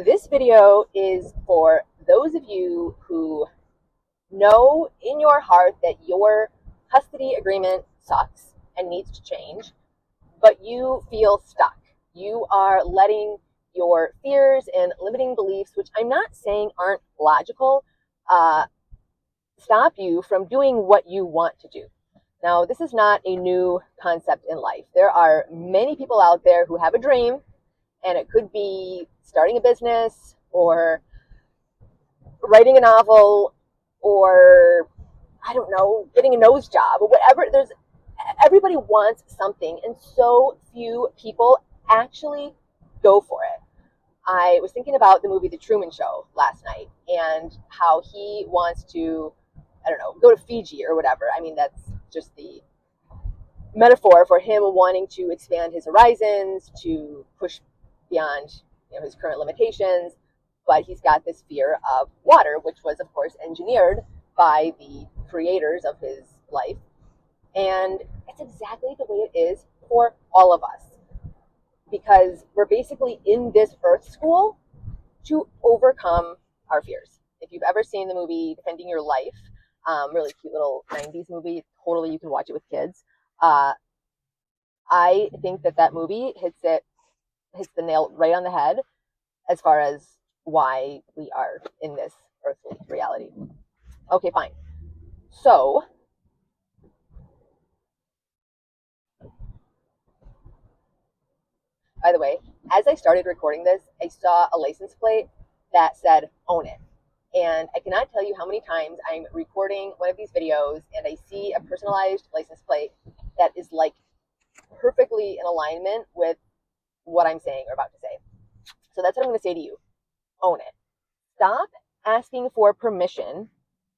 This video is for those of you who know in your heart that your custody agreement sucks and needs to change, but you feel stuck. You are letting your fears and limiting beliefs, which I'm not saying aren't logical, stop you from doing what you want to do. Now, this is not a new concept in life. There are many people out there who have a dream, and it could be starting a business or writing a novel or I don't know, getting a nose job or whatever. Everybody wants something, and so few people actually go for it. I was thinking about the movie The Truman Show last night and how he wants to, I don't know, go to Fiji or whatever. I mean, that's just the metaphor for him wanting to expand his horizons, to push beyond his current limitations. But he's got this fear of water, which was, of course, engineered by the creators of his life. And it's exactly the way it is for all of us, because we're basically in this earth school to overcome our fears. If you've ever seen the movie Defending Your Life, really cute little 90s movie, totally you can watch it with kids. I think that movie hits the nail right on the head as far as why we are in this earthly reality. Okay, fine. So, by the way, as I started recording this, I saw a license plate that said "Own It." And I cannot tell you how many times I'm recording one of these videos and I see a personalized license plate that is like perfectly in alignment with what I'm saying or about to say. So that's what I'm going to say to you. Own it. Stop asking for permission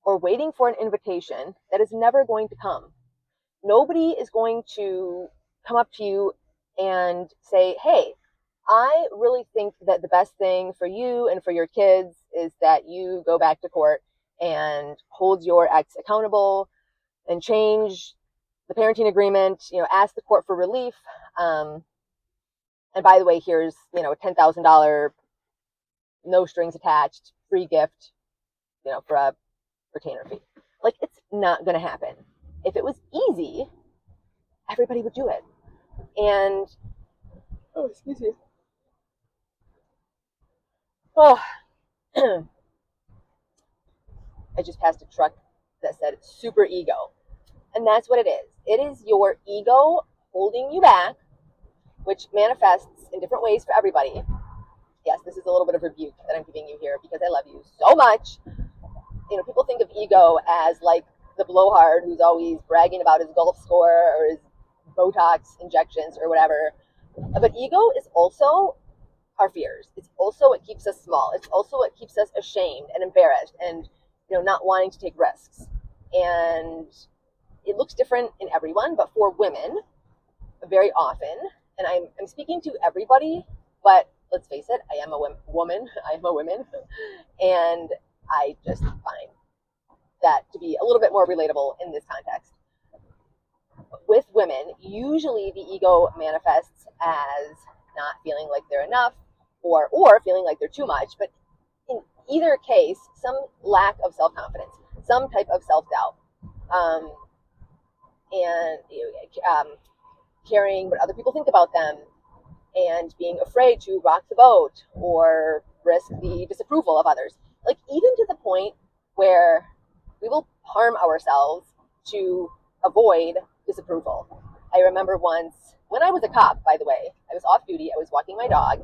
or waiting for an invitation that is never going to come. Nobody is going to come up to you and say, hey, I really think that the best thing for you and for your kids is that you go back to court and hold your ex accountable and change the parenting agreement, ask the court for relief. And by the way, here's, a $10,000, no strings attached, free gift, for a retainer fee. Like, it's not going to happen. If it was easy, everybody would do it. And, oh, excuse me. Oh, I just passed a truck that said super ego. And that's what it is. It is your ego holding you back, which manifests in different ways for everybody. Yes, this is a little bit of rebuke that I'm giving you here because I love you so much. People think of ego as like the blowhard who's always bragging about his golf score or his Botox injections or whatever. But ego is also our fears. It's also what keeps us small. It's also what keeps us ashamed and embarrassed and not wanting to take risks. And it looks different in everyone, but for women, very often, and I'm speaking to everybody, but let's face it, I am a woman. I am a woman, and I just find that to be a little bit more relatable in this context. With women, usually the ego manifests as not feeling like they're enough or feeling like they're too much, but in either case, some lack of self-confidence, some type of self-doubt, and caring what other people think about them, and being afraid to rock the boat or risk the disapproval of others. Like, even to the point where we will harm ourselves to avoid disapproval. I remember once, when I was a cop, by the way, I was off duty, I was walking my dog,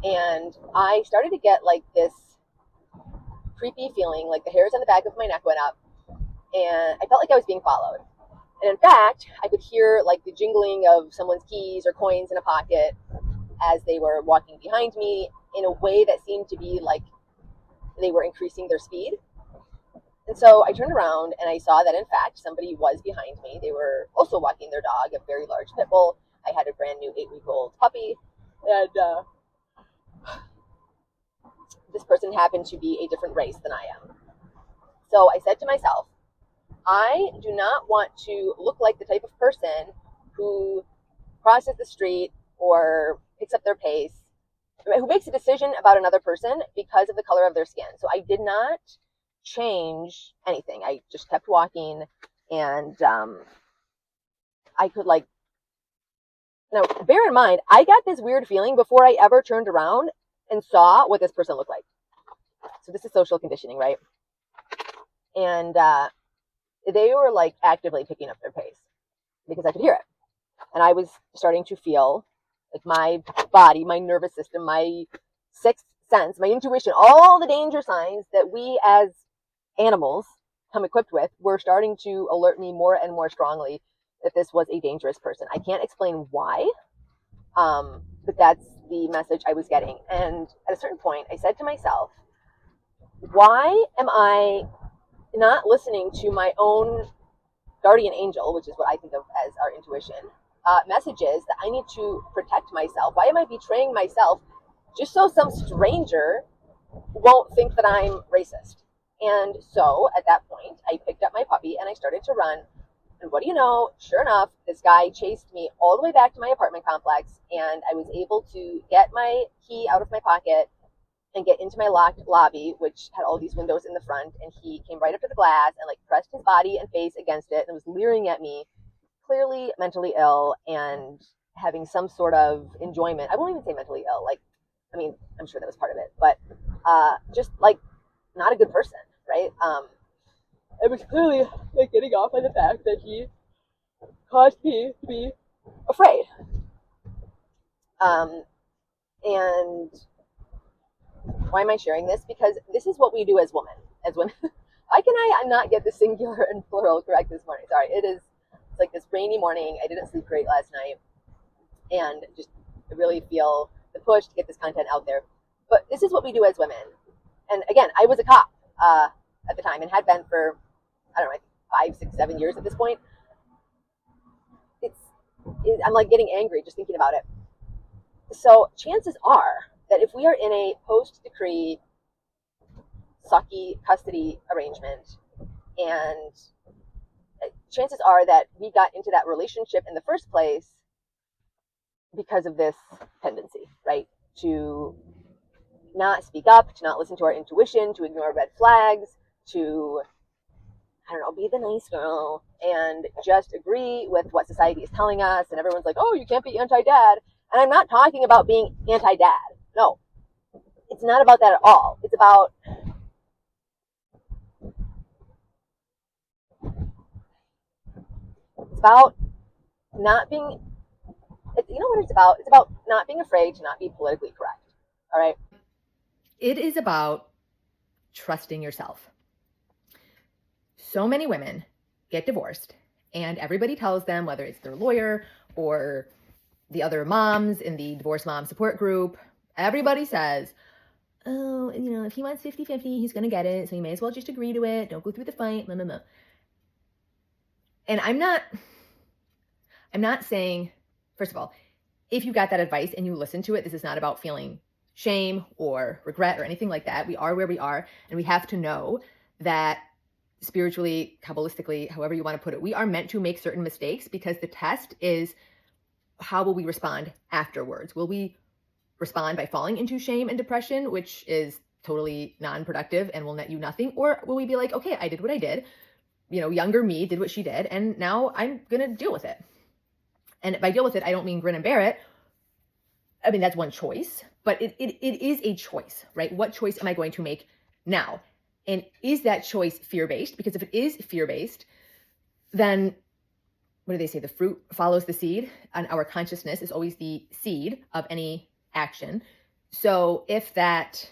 and I started to get like this creepy feeling, like the hairs on the back of my neck went up, and I felt like I was being followed. And in fact, I could hear like the jingling of someone's keys or coins in a pocket as they were walking behind me in a way that seemed to be like they were increasing their speed. And so I turned around and I saw that in fact somebody was behind me. They were also walking their dog, a very large pit bull. I had a brand new 8-week-old puppy, and this person happened to be a different race than I am. So I said to myself, I do not want to look like the type of person who crosses the street or picks up their pace who makes a decision about another person because of the color of their skin. So I did not change anything. I just kept walking, and I could like, now bear in mind, I got this weird feeling before I ever turned around and saw what this person looked like. So this is social conditioning, right? And they were like actively picking up their pace because I could hear it. And I was starting to feel like my body, my nervous system, my sixth sense, my intuition, all the danger signs that we as animals come equipped with were starting to alert me more and more strongly that this was a dangerous person. I can't explain why, but that's the message I was getting. And at a certain point, I said to myself, why am I not listening to my own guardian angel, which is what I think of as our intuition, messages that I need to protect myself? Why am I betraying myself just so some stranger won't think that I'm racist? And so at that point, I picked up my puppy and I started to run. And what do you know? Sure enough, this guy chased me all the way back to my apartment complex, and I was able to get my key out of my pocket and get into my locked lobby, which had all these windows in the front. And he came right up to the glass and like pressed his body and face against it and was leering at me, clearly mentally ill and having some sort of enjoyment. I won't even say mentally ill. Like, I mean, I'm sure that was part of it, but just like not a good person, right? I was clearly like getting off on the fact that he caused me to be afraid. And why am I sharing this? Because this is what we do as women. As women, why can I not get the singular and plural correct this morning? Sorry, it's like this rainy morning. I didn't sleep great last night, and just really feel the push to get this content out there. But this is what we do as women. And again, I was a cop at the time and had been for, I don't know, like 5, 6, 7 years at this point. I'm like getting angry just thinking about it. So chances are that if we are in a post-decree sucky custody arrangement, and chances are that we got into that relationship in the first place because of this tendency, right? To not speak up, to not listen to our intuition, to ignore red flags, to, I don't know, be the nice girl and just agree with what society is telling us. And everyone's like, oh, you can't be anti-dad. And I'm not talking about being anti-dad. No, it's not about that at all. It's about not being, you know what it's about? It's about not being afraid to not be politically correct. All right. It is about trusting yourself. So many women get divorced and everybody tells them, whether it's their lawyer or the other moms in the divorce mom support group, everybody says, oh, if he wants 50-50, he's going to get it. So you may as well just agree to it. Don't go through the fight. Blah, blah, blah. And I'm not saying, first of all, if you got that advice and you listen to it, this is not about feeling shame or regret or anything like that. We are where we are, and we have to know that spiritually, Kabbalistically, however you want to put it, we are meant to make certain mistakes, because the test is, how will we respond afterwards? Will we respond by falling into shame and depression, which is totally non-productive and will net you nothing? Or will we be like, okay, I did what I did, younger me did what she did, and now I'm gonna deal with it. And by deal with it, I don't mean grin and bear it. I mean, that's one choice, but it is a choice, right? What choice am I going to make now? And is that choice fear-based? Because if it is fear-based, then what do they say? The fruit follows the seed, and our consciousness is always the seed of any action. So if that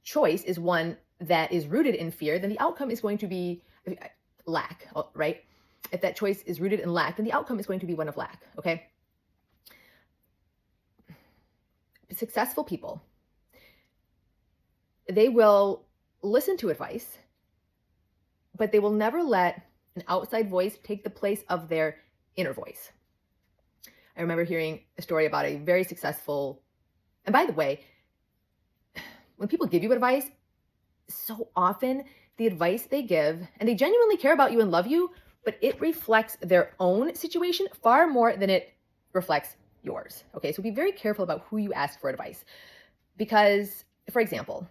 choice is one that is rooted in fear, then the outcome is going to be lack, right? If that choice is rooted in lack, then the outcome is going to be one of lack, okay? Successful people, they will listen to advice, but they will never let an outside voice take the place of their inner voice. I remember hearing a story about a very successful, and by the way, when people give you advice, so often the advice they give, and they genuinely care about you and love you, but it reflects their own situation far more than it reflects yours. Okay, so be very careful about who you ask for advice. Because, for example,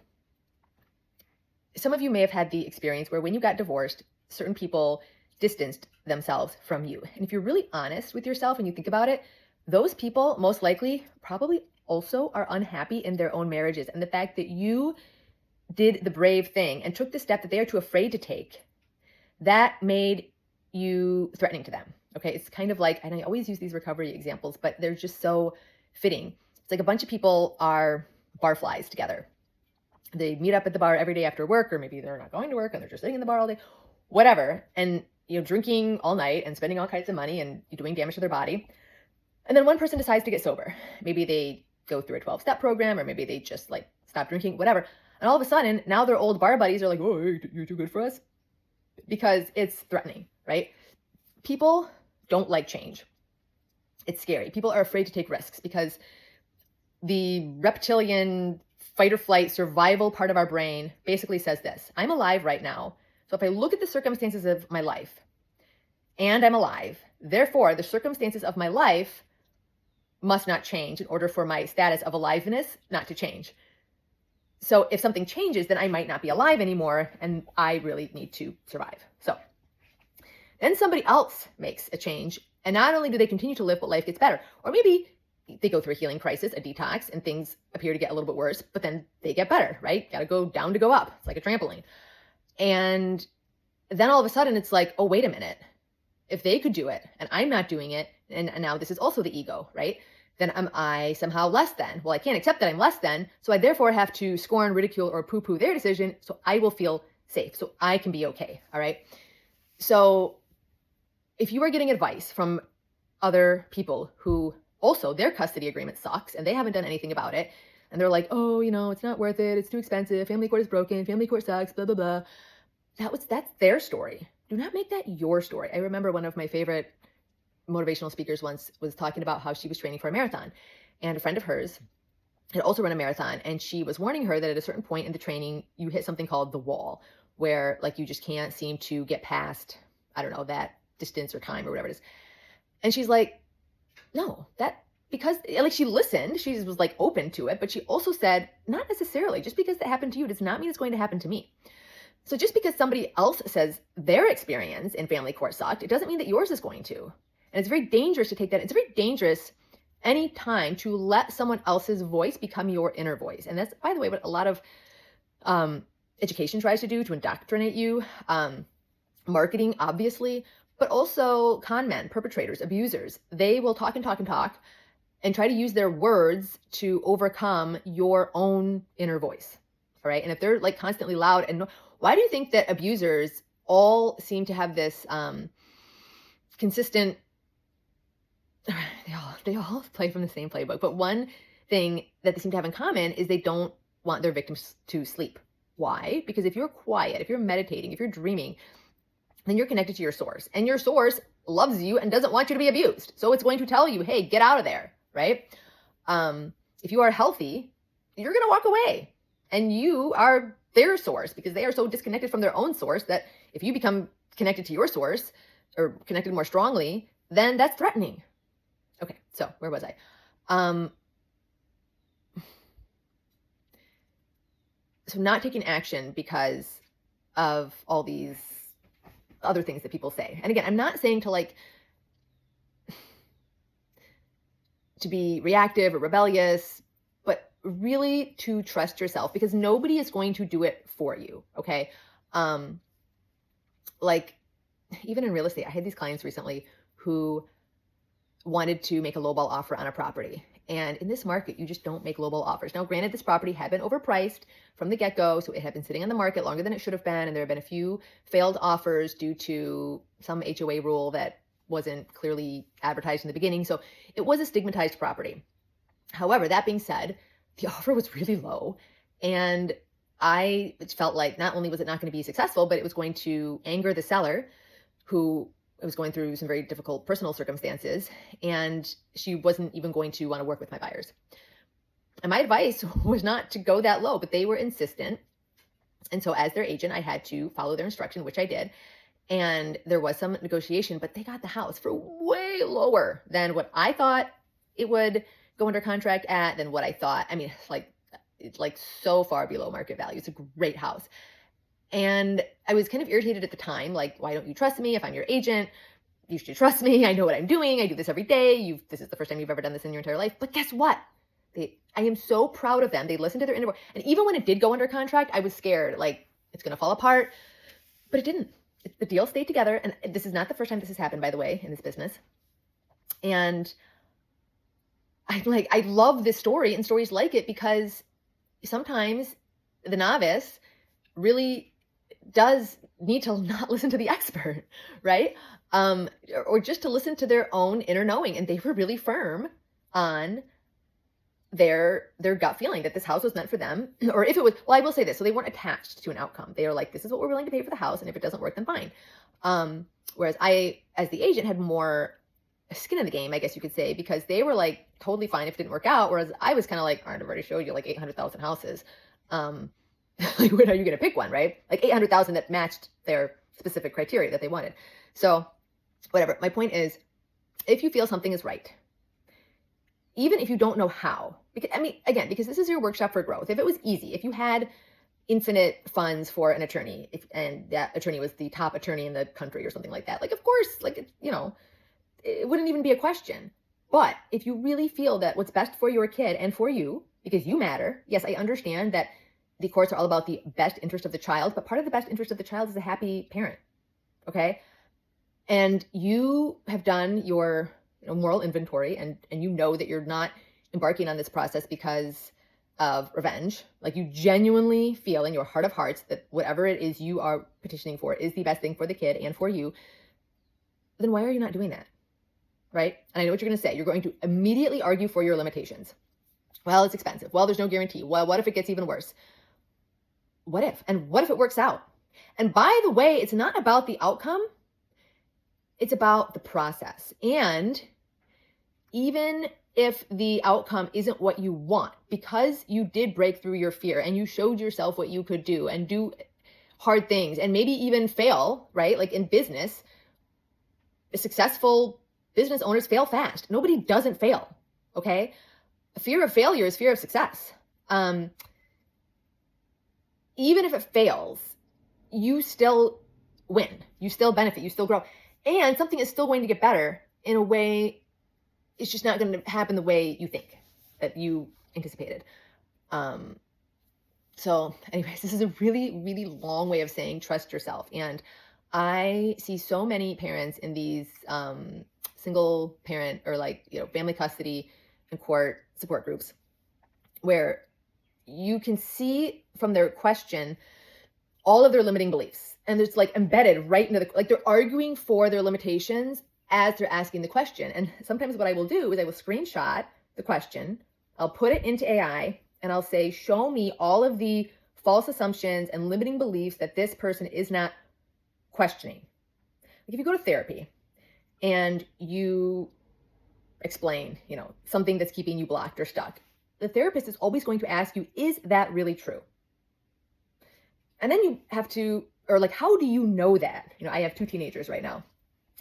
some of you may have had the experience where when you got divorced, certain people distanced themselves from you. And if you're really honest with yourself and you think about it, those people most likely probably also are unhappy in their own marriages. And the fact that you did the brave thing and took the step that they are too afraid to take, that made you threatening to them. Okay, it's kind of like, and I always use these recovery examples, but they're just so fitting. It's like a bunch of people are barflies together. They meet up at the bar every day after work, or maybe they're not going to work and they're just sitting in the bar all day, whatever. And, drinking all night and spending all kinds of money and doing damage to their body. And then one person decides to get sober. Maybe they go through a 12-step program, or maybe they just like stop drinking, whatever. And all of a sudden, now their old bar buddies are like, oh, you're too good for us. Because it's threatening, right? People don't like change. It's scary. People are afraid to take risks because the reptilian fight or flight survival part of our brain basically says this: I'm alive right now. So if I look at the circumstances of my life and I'm alive, therefore the circumstances of my life must not change in order for my status of aliveness not to change. So if something changes, then I might not be alive anymore, and I really need to survive. So then somebody else makes a change, and not only do they continue to live, but life gets better. Or maybe they go through a healing crisis, a detox, and things appear to get a little bit worse, but then they get better, right? Got to go down to go up. It's like a trampoline. And then all of a sudden it's like, oh, wait a minute. If they could do it and I'm not doing it, and now this is also the ego, right? Then am I somehow less than? Well, I can't accept that I'm less than, so I therefore have to scorn, ridicule, or poo-poo their decision so I will feel safe, so I can be okay, all right? So if you are getting advice from other people who also their custody agreement sucks and they haven't done anything about it, and they're like, oh, it's not worth it, it's too expensive, family court is broken, family court sucks, blah, blah, blah. That's their story. Do not make that your story. I remember one of my favorite motivational speakers once was talking about how she was training for a marathon, and a friend of hers had also run a marathon, and she was warning her that at a certain point in the training you hit something called the wall, where like you just can't seem to get past, I don't know, that distance or time or whatever it is. And she's like, no, that, because like she listened, she was like open to it, but she also said, not necessarily, just because that happened to you does not mean it's going to happen to me. So just because somebody else says their experience in family court sucked, it doesn't mean that yours is going to. And it's very dangerous to take that. It's very dangerous any time to let someone else's voice become your inner voice. And that's, by the way, what a lot of education tries to do, to indoctrinate you. Marketing, obviously, but also con men, perpetrators, abusers. They will talk and talk and talk and try to use their words to overcome your own inner voice. All right. And if they're like constantly loud, and why do you think that abusers all seem to have this consistent, they all play from the same playbook, but one thing that they seem to have in common is they don't want their victims to sleep. Why? Because if you're quiet, if you're meditating, if you're dreaming, then you're connected to your source, and your source loves you and doesn't want you to be abused. So it's going to tell you, hey, get out of there, right? If you are healthy, you're going to walk away, and you are their source, because they are so disconnected from their own source that if you become connected to your source or connected more strongly, then that's threatening. Okay, so where was I? So not taking action because of all these other things that people say. And again, I'm not saying to be reactive or rebellious, but really to trust yourself, because nobody is going to do it for you. Okay. Like even in real estate, I had these clients recently who wanted to make a lowball offer on a property. And in this market, you just don't make lowball offers. Now, granted, this property had been overpriced from the get-go, so it had been sitting on the market longer than it should have been, and there have been a few failed offers due to some HOA rule that wasn't clearly advertised in the beginning. So it was a stigmatized property. However, that being said, the offer was really low, and I felt like not only was it not going to be successful, but it was going to anger the seller, who was going through some very difficult personal circumstances, and she wasn't even going to want to work with my buyers. And my advice was not to go that low, but they were insistent. And so as their agent, I had to follow their instruction, which I did. And there was some negotiation, but they got the house for way lower than what I thought it would go under contract at than what I thought. I mean, it's like so far below market value. It's a great house. And I was kind of irritated at the time, like, why don't you trust me? If I'm your agent, you should trust me. I know what I'm doing. I do this every day. This is the first time you've ever done this in your entire life. But guess what? I am so proud of them. They listened to their inner voice. And even when it did go under contract, I was scared, like, it's going to fall apart. But it didn't. The deal stayed together. And this is not the first time this has happened, by the way, in this business. And I love this story and stories like it, because sometimes the novice really does need to not listen to the expert, right? Or just to listen to their own inner knowing. And they were really firm on their gut feeling that this house was meant for them. Or if it was, well, I will say this. So they weren't attached to an outcome. They were like, this is what we're willing to pay for the house. And if it doesn't work, then fine. Whereas I, as the agent, had more skin in the game, I guess you could say, because they were like totally fine if it didn't work out. Whereas I was kind of like, all right, I've already showed you like 800,000 houses. Like, when are you going to pick one, right? Like 800,000 that matched their specific criteria that they wanted. So whatever. My point is, if you feel something is right, even if you don't know how, because, I mean, again, because this is your workshop for growth. If it was easy, if you had infinite funds for an attorney, and that attorney was the top attorney in the country or something like that, like, of course, like, it wouldn't even be a question. But if you really feel that what's best for your kid and for you, because you matter, yes, I understand that the courts are all about the best interest of the child, but part of the best interest of the child is a happy parent, okay? And you have done your moral inventory, and you know that you're not embarking on this process because of revenge. Like, you genuinely feel in your heart of hearts that whatever it is you are petitioning for is the best thing for the kid and for you. Then why are you not doing that? Right? And I know what you're going to say. You're going to immediately argue for your limitations. Well, it's expensive. Well, there's no guarantee. Well, what if it gets even worse? What if? And what if it works out? And by the way, it's not about the outcome. It's about the process. And even if the outcome isn't what you want, because you did break through your fear and you showed yourself what you could do and do hard things and maybe even fail, right? Like in business, successful business owners fail fast. Nobody doesn't fail, okay? Fear of failure is fear of success. Even if it fails, you still win. You still benefit. You still grow. And something is still going to get better in a way. It's just not going to happen the way you think, that you anticipated. So anyways, this is a really, really long way of saying trust yourself. And I see so many parents in these single parent or family custody and court support groups where you can see from their question all of their limiting beliefs. And it's like embedded right into they're arguing for their limitations as they're asking the question. And sometimes what I will do is I will screenshot the question, I'll put it into AI, and I'll say, show me all of the false assumptions and limiting beliefs that this person is not questioning. Like if you go to therapy and you explain, something that's keeping you blocked or stuck, the therapist is always going to ask you, is that really true? And then you have to, how do you know that? I have 2 teenagers right now,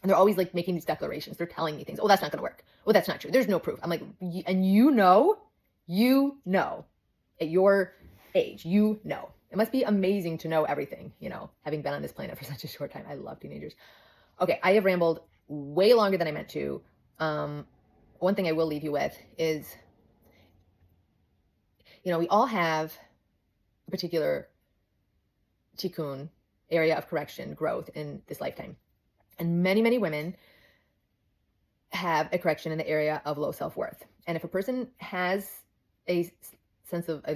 and they're always making these declarations. They're telling me things. Oh, that's not going to work. Oh, that's not true. There's no proof. I'm like, and you know, at your age, it must be amazing to know everything, having been on this planet for such a short time. I love teenagers. Okay, I have rambled way longer than I meant to. One thing I will leave you with is, we all have a particular tikkun, area of correction, growth in this lifetime. And many, many women have a correction in the area of low self-worth. And if a person has a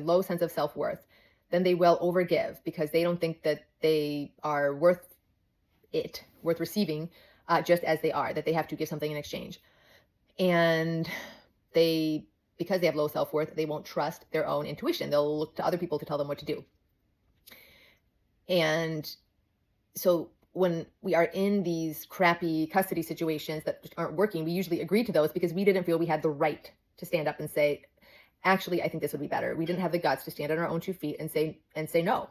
low sense of self-worth, then they will overgive because they don't think that they are worth receiving just as they are, that they have to give something in exchange. And because they have low self-worth, they won't trust their own intuition. They'll look to other people to tell them what to do. And so when we are in these crappy custody situations that just aren't working, we usually agree to those because we didn't feel we had the right to stand up and say, actually, I think this would be better. We didn't have the guts to stand on our own 2 feet and say no,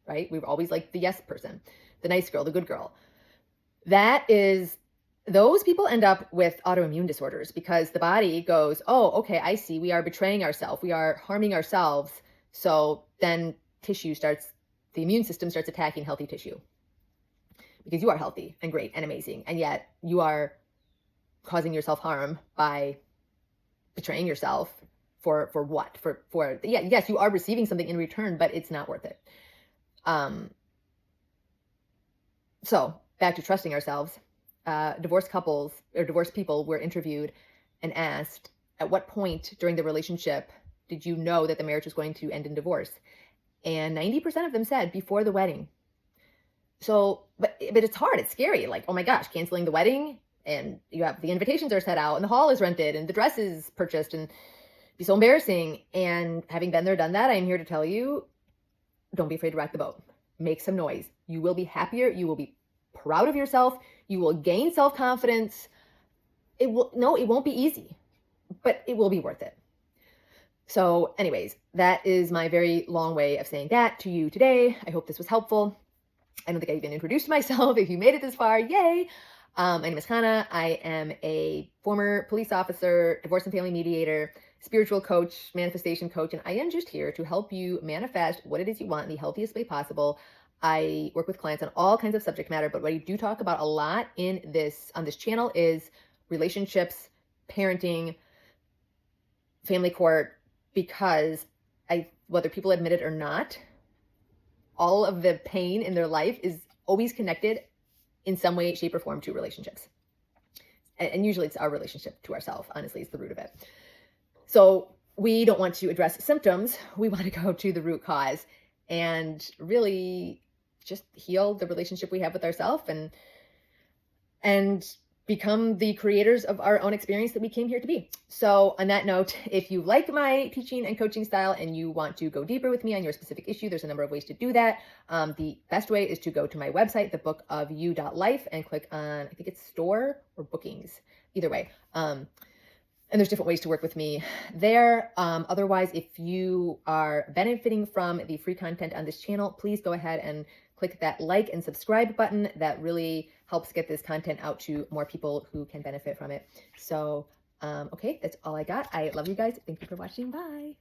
right? We were always the yes person, the nice girl, the good girl. That is those people end up with autoimmune disorders because the body goes, oh, okay, I see. We are betraying ourselves. We are harming ourselves. So then the immune system starts attacking healthy tissue because you are healthy and great and amazing. And yet you are causing yourself harm by betraying yourself for what? Yeah, yes, you are receiving something in return, but it's not worth it. So back to trusting ourselves. Divorced couples or divorced people were interviewed and asked, at what point during the relationship did you know that the marriage was going to end in divorce? And 90% of them said before the wedding. So, but it's hard. It's scary. Like, oh my gosh, canceling the wedding, and you have the invitations are set out, and the hall is rented, and the dress is purchased, and it'd be so embarrassing. And having been there, done that, I'm here to tell you, don't be afraid to rock the boat. Make some noise. You will be happier. You will be proud of yourself. You will gain self-confidence. It won't be easy, but it will be worth it. So anyways, that is my very long way of saying that to you today. I hope this was helpful. I don't think I even introduced myself. If you made it this far, yay. My name is Hannah. I am a former police officer, divorce and family mediator, spiritual coach, manifestation coach, and I am just here to help you manifest what it is you want in the healthiest way possible. I work with clients on all kinds of subject matter, but what I do talk about a lot on this channel is relationships, parenting, family court, because whether people admit it or not, all of the pain in their life is always connected in some way, shape, or form to relationships. And usually it's our relationship to ourselves, honestly, is the root of it. So we don't want to address symptoms. We want to go to the root cause and really just heal the relationship we have with ourselves and become the creators of our own experience that we came here to be. So on that note, if you like my teaching and coaching style and you want to go deeper with me on your specific issue, there's a number of ways to do that. The best way is to go to my website, thebookofyou.life, and click on, I think it's store or bookings, either way. And there's different ways to work with me there. Otherwise, if you are benefiting from the free content on this channel, please go ahead and click that like and subscribe button. That really helps get this content out to more people who can benefit from it. So, okay, that's all I got. I love you guys. Thank you for watching. Bye.